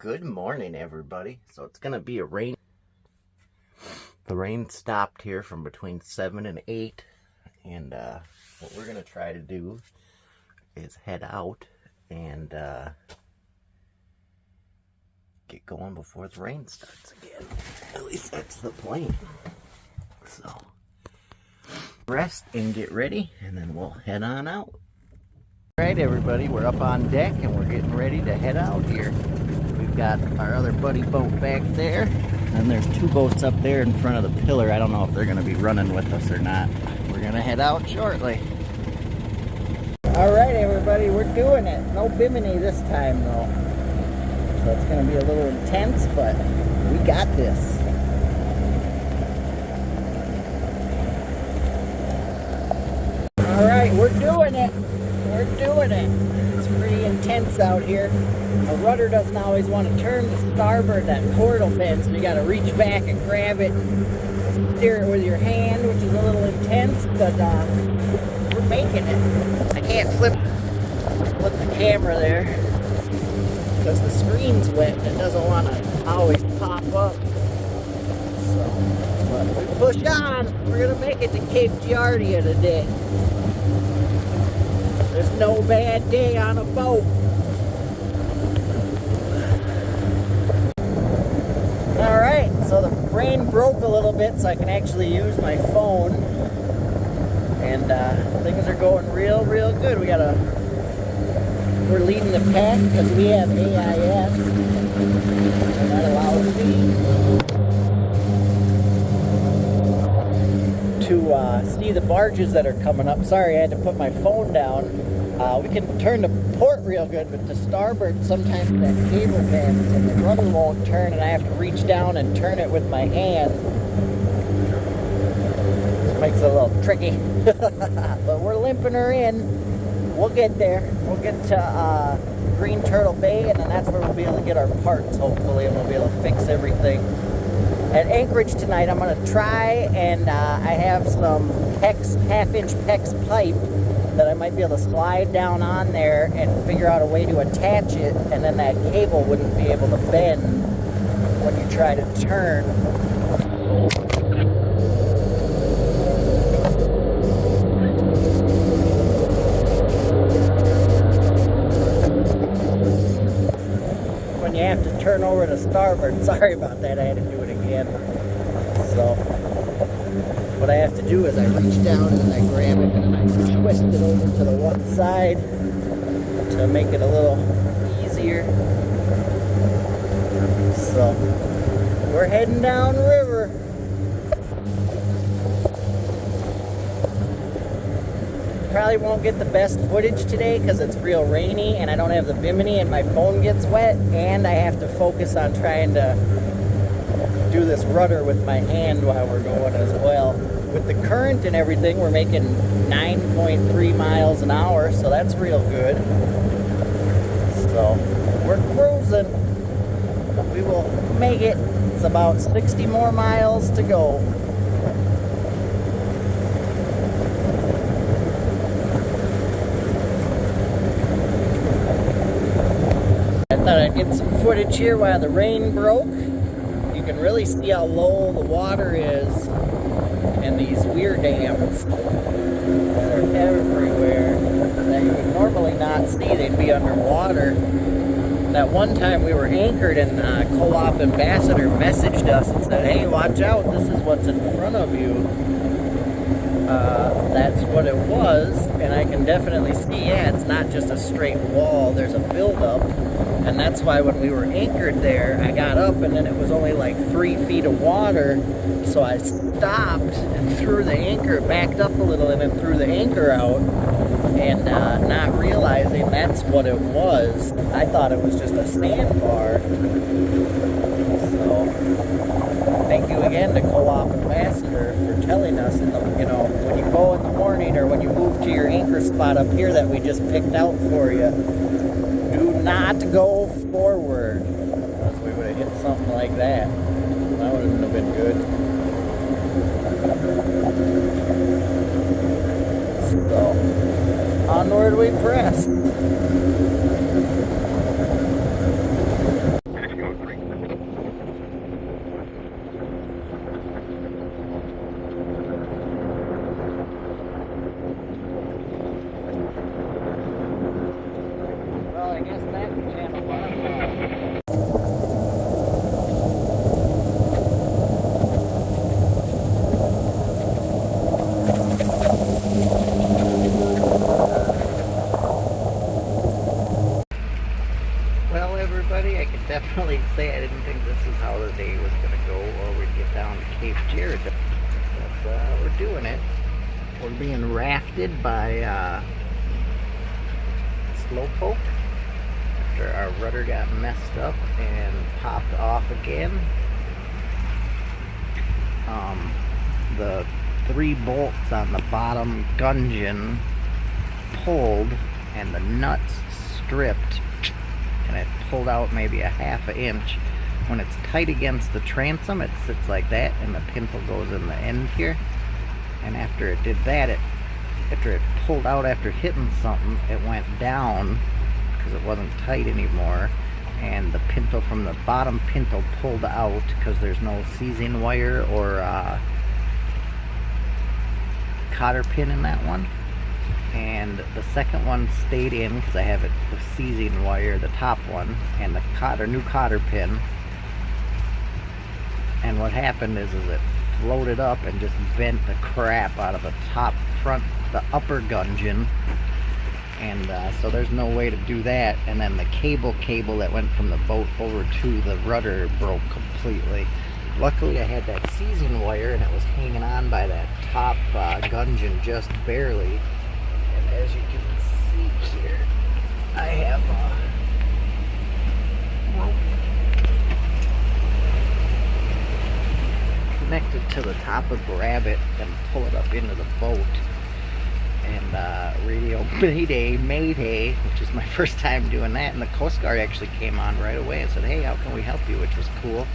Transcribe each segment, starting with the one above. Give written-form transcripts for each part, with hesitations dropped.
Good morning, everybody. So it's gonna be a rain. The rain stopped here from between 7 and 8, and what we're gonna try to do is head out and get going before the rain starts again. At least that's the plan. So rest and get ready, and then we'll head on out. All right, everybody, we're up on deck and we're getting ready to head out here. We've got our other buddy boat back there, and there's two boats up there in front of the pillar. I don't know if they're going to be running with us or not. We're going to head out shortly. All right, everybody, we're doing it. No bimini this time, though. So it's going to be a little intense, but we got this. All right, we're doing it. We're doing it. It's pretty intense out here. A rudder doesn't always want to turn to starboard, that portal bend, so you got to reach back and grab it, steer it with your hand, which is a little intense, but we're making it. I can't flip the camera there because the screen's wet and it doesn't want to always pop up. So, but we push on. We're going to make it to Cape Giardia today. There's no bad day on a boat. Alright, so the rain broke a little bit so I can actually use my phone. And things are going real good. We're leading the pack because we have AIS. And that allows me to see the barges that are coming up. Sorry, I had to put my phone down. We can turn to port real good, but to starboard, sometimes that cable bends and the rudder won't turn, and I have to reach down and turn it with my hand. This makes it a little tricky. But we're limping her in. We'll get there. We'll get to Green Turtle Bay, and then that's where we'll be able to get our parts, hopefully, and we'll be able to fix everything. At Anchorage tonight, I'm going to try, and I have some PEX, half-inch PEX pipe that I might be able to slide down on there and figure out a way to attach it, and then that cable wouldn't be able to bend when you try to turn. When you have to turn over to starboard. Sorry about that, I had to do it again. So what I have to do is I reach down and I grab it and then I twist it over to the one side to make it a little easier. So we're heading down river. Probably won't get the best footage today because it's real rainy and I don't have the bimini and my phone gets wet, and I have to focus on trying to do this rudder with my hand while we're going as well. With the current and everything, we're making 9.3 miles an hour, so that's real good. So we're cruising. We will make it. It's about 60 more miles to go. I thought I'd get some footage here while the rain broke. You can really see how low the water is in these weir dams that are everywhere that you would normally not see. They'd be underwater. That one time we were anchored and Co-op ambassador messaged us and said, hey, watch out, this is what's in front of you. That's what it was, and I can definitely see, yeah, it's not just a straight wall, there's a buildup. And that's why when we were anchored there, I got up and then it was only like 3 feet of water. So I stopped and threw the anchor, backed up a little and then threw the anchor out. And not realizing that's what it was. I thought it was just a sandbar. So thank you again to Co-op Ambassador for telling us, when you go in the morning or when you move to your anchor spot up here that we just picked out for you, do not go forward, because we would have hit something like that. That wouldn't have been good. So, onward we press. definitely say I didn't think this is how the day was going to go, or we'd get down to Cape Giradeau. But we're doing it. We're being rafted by Slowpoke after our rudder got messed up and popped off again. The 3 bolts on the bottom gudgeon pulled and the nuts stripped, and it pulled out maybe a ½ inch. When it's tight against the transom, it sits like that, and the pintle goes in the end here. And after it did that, after it pulled out after hitting something, it went down because it wasn't tight anymore, and the pintle from the bottom pintle pulled out because there's no seizing wire or cotter pin in that one. And the second one stayed in because I have it with seizing wire, the top one, and the new cotter pin. And what happened is it floated up and just bent the crap out of the the upper gudgeon. And so there's no way to do that. And then the cable that went from the boat over to the rudder broke completely. Luckily I had that seizing wire and it was hanging on by that top gudgeon just barely. And as you can see here, I have a rope connected to the top of grab it and pull it up into the boat. And radio Mayday, which is my first time doing that, and the Coast Guard actually came on right away and said, hey, how can we help you, which was cool.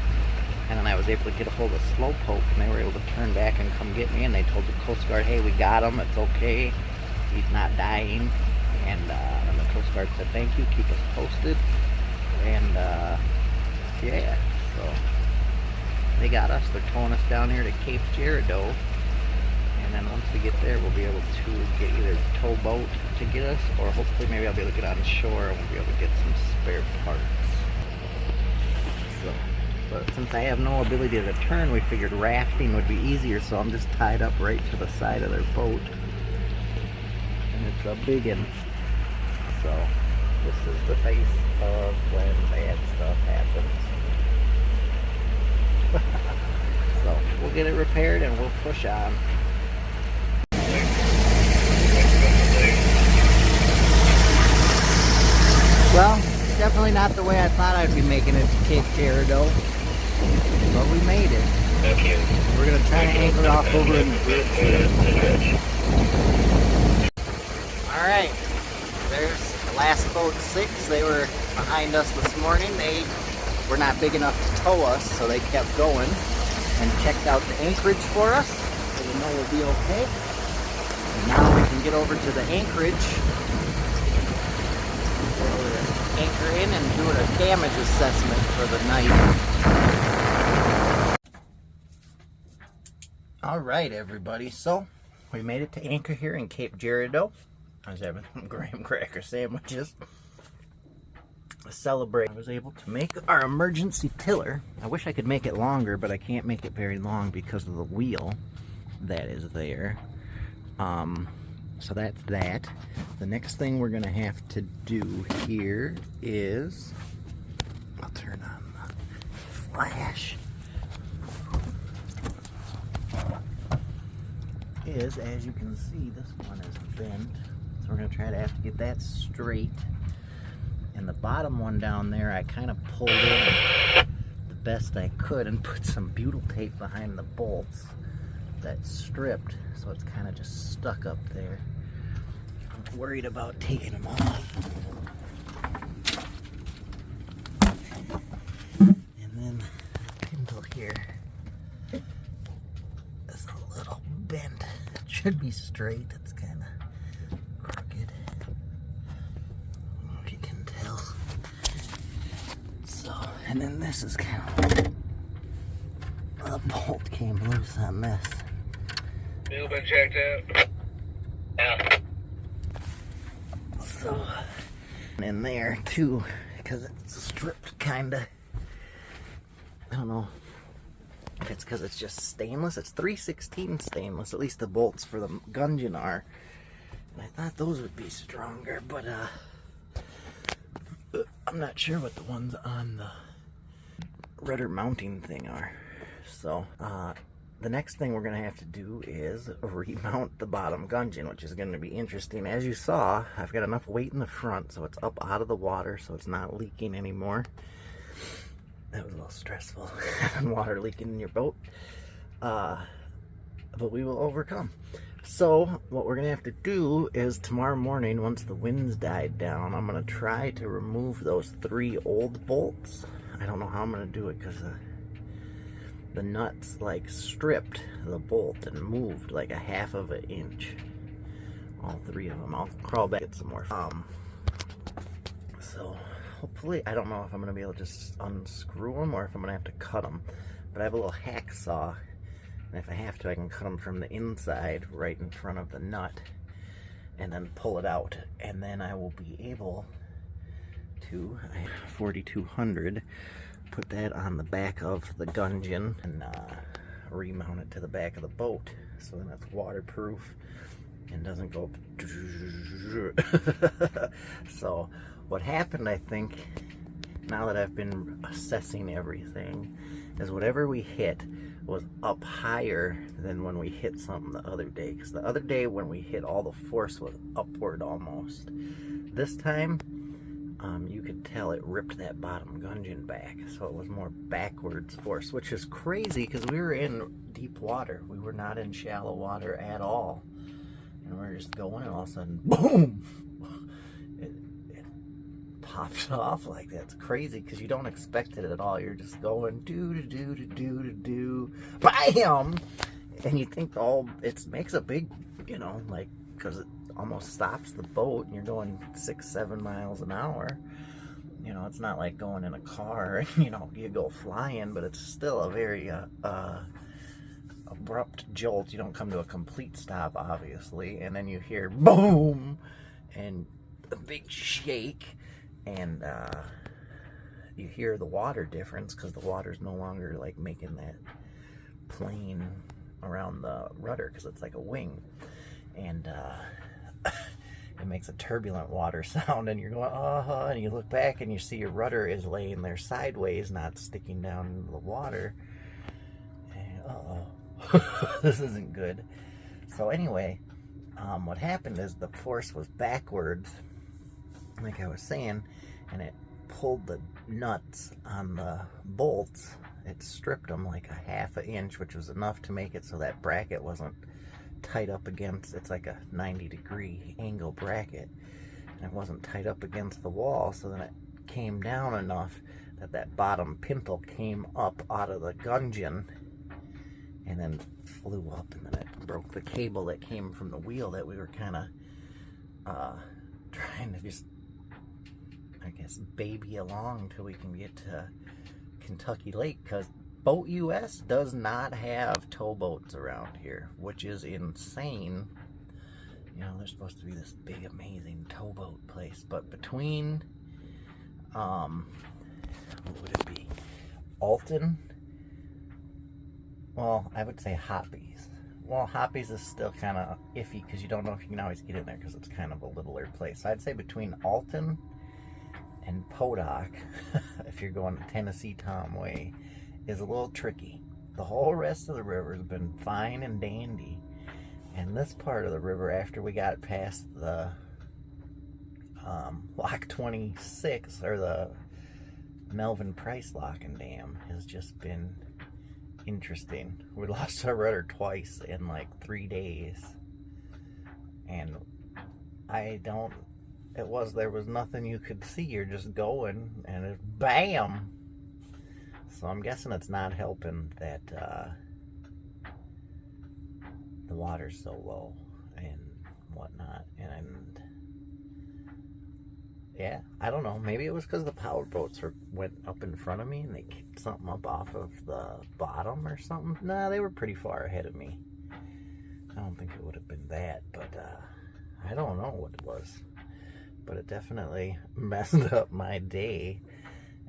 And then I was able to get a hold of Slowpoke, and they were able to turn back and come get me, and they told the Coast Guard, hey, we got him, it's okay, he's not dying. And the Coast Guard said, thank you, keep us posted. And yeah, so they got us. They're towing us down here to Cape Giradeau. And then once we get there, we'll be able to get either a tow boat to get us, or hopefully maybe I'll be able to get on shore and we'll be able to get some spare parts. So, but since I have no ability to turn, we figured rafting would be easier, so I'm just tied up right to the side of their boat. And it's a big one. So this is the face of when bad stuff happens. So we'll get it repaired and we'll push on. Well, definitely not the way I thought I'd be making it to Cape Giradeau, but we made it. We're going to try to anchor off over in the bridge here. Alright, there's the last boat 6. They were behind us this morning. They were not big enough to tow us, so they kept going and checked out the anchorage for us, so we know we'll be okay. And now we can get over to the anchorage, anchor in and do a damage assessment for the night. Alright everybody, so we made it to anchor here in Cape Giradeau. I was having some graham cracker sandwiches to celebrate. I was able to make our emergency tiller. I wish I could make it longer, but I can't make it very long because of the wheel that is there. So that's that. The next thing we're gonna have to do here is, I'll turn on the flash, is, as you can see, this one is bent. So we're gonna try to have to get that straight. And the bottom one down there, I kind of pulled in the best I could and put some butyl tape behind the bolts that's stripped, so it's kind of just stuck up there. I'm worried about taking them off. And then the pintle here is a little bent. It should be straight. It's kind of crooked. I don't know if you can tell. So, and then this is kind of, the bolt came loose on this. Wheel been checked out. Yeah. So, in there too, because it's stripped kinda. I don't know if it's because it's just stainless. It's 316 stainless, at least the bolts for the gudgeon are. And I thought those would be stronger, but I'm not sure what the ones on the rudder mounting thing are. So, the next thing we're going to have to do is remount the bottom gudgeon, which is going to be interesting. As you saw, I've got enough weight in the front so it's up out of the water, so it's not leaking anymore. That was a little stressful, having water leaking in your boat. But we will overcome. So what we're going to have to do is tomorrow morning, once the winds died down, I'm going to try to remove those 3 old bolts. I don't know how I'm going to do it because the nuts like stripped the bolt and moved like a 1/2 inch. All 3 of them. I'll crawl back and get some more. So hopefully, I don't know if I'm going to be able to just unscrew them or if I'm going to have to cut them. But I have a little hacksaw, and if I have to, I can cut them from the inside right in front of the nut and then pull it out. And then I will be able to, 4200, put that on the back of the gudgeon and remount it to the back of the boat so then it's waterproof and doesn't go so what happened, I think, now that I've been assessing everything, is whatever we hit was up higher than when we hit something the other day. Because the other day when we hit, all the force was upward almost. This time, you could tell it ripped that bottom gudgeon back. So it was more backwards force, which is crazy because we were in deep water. We were not in shallow water at all. And we were just going, and all of a sudden, boom! It popped off like that. It's crazy because you don't expect it at all. You're just going do, bam! And you think, oh, it makes a big, like, because it almost stops the boat and you're going 6-7 miles an hour. It's not like going in a car, you go flying, but it's still a very abrupt jolt. You don't come to a complete stop, obviously, and then you hear boom and a big shake, and you hear the water difference because the water's no longer like making that plane around the rudder because it's like a wing, and it makes a turbulent water sound, and you're going, and you look back and you see your rudder is laying there sideways, not sticking down into the water, and this isn't good. So anyway, what happened is the force was backwards, like I was saying, and it pulled the nuts on the bolts. It stripped them like a 1/2 inch, which was enough to make it so that bracket wasn't tight up against, it's like a 90-degree angle bracket, and it wasn't tight up against the wall, so then it came down enough that that bottom pintle came up out of the gudgeon and then flew up, and then it broke the cable that came from the wheel that we were kind of trying to just, I guess, baby along till we can get to Kentucky Lake, because Boat US does not have towboats around here, which is insane. There's supposed to be this big, amazing towboat place, but between, what would it be? Alton? Well, I would say Hoppies. Well, Hoppies is still kind of iffy because you don't know if you can always get in there because it's kind of a littler place. So I'd say between Alton and Podoc, if you're going Tennessee Tom way, is a little tricky. The whole rest of the river has been fine and dandy, and this part of the river, after we got past the Lock 26, or the Melvin Price Lock and Dam, has just been interesting. We lost our rudder twice in like 3 days, and there was nothing you could see. You're just going, and it, bam! So I'm guessing it's not helping that the water's so low and whatnot. And yeah, I don't know. Maybe it was because the power boats went up in front of me and they kicked something up off of the bottom or something. Nah, they were pretty far ahead of me. I don't think it would have been that, but I don't know what it was. But it definitely messed up my day,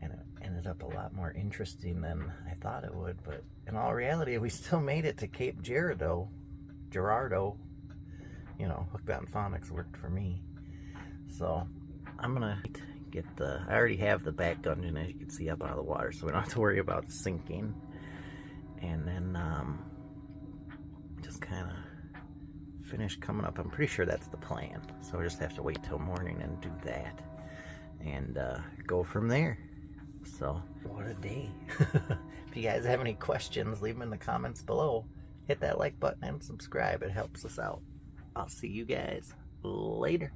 and it ended up a lot more interesting than I thought it would. But in all reality, we still made it to Cape Giradeau. Hooked on phonics worked for me. So I'm gonna get the, I already have the back dungeon, as you can see, up out of the water, so we don't have to worry about sinking. And then just kind of finish coming up. I'm pretty sure that's the plan, so we'll just have to wait till morning and do that, and go from there. So what a day. If you guys have any questions, leave them in the comments below. Hit that like button and subscribe. It helps us out. I'll see you guys later.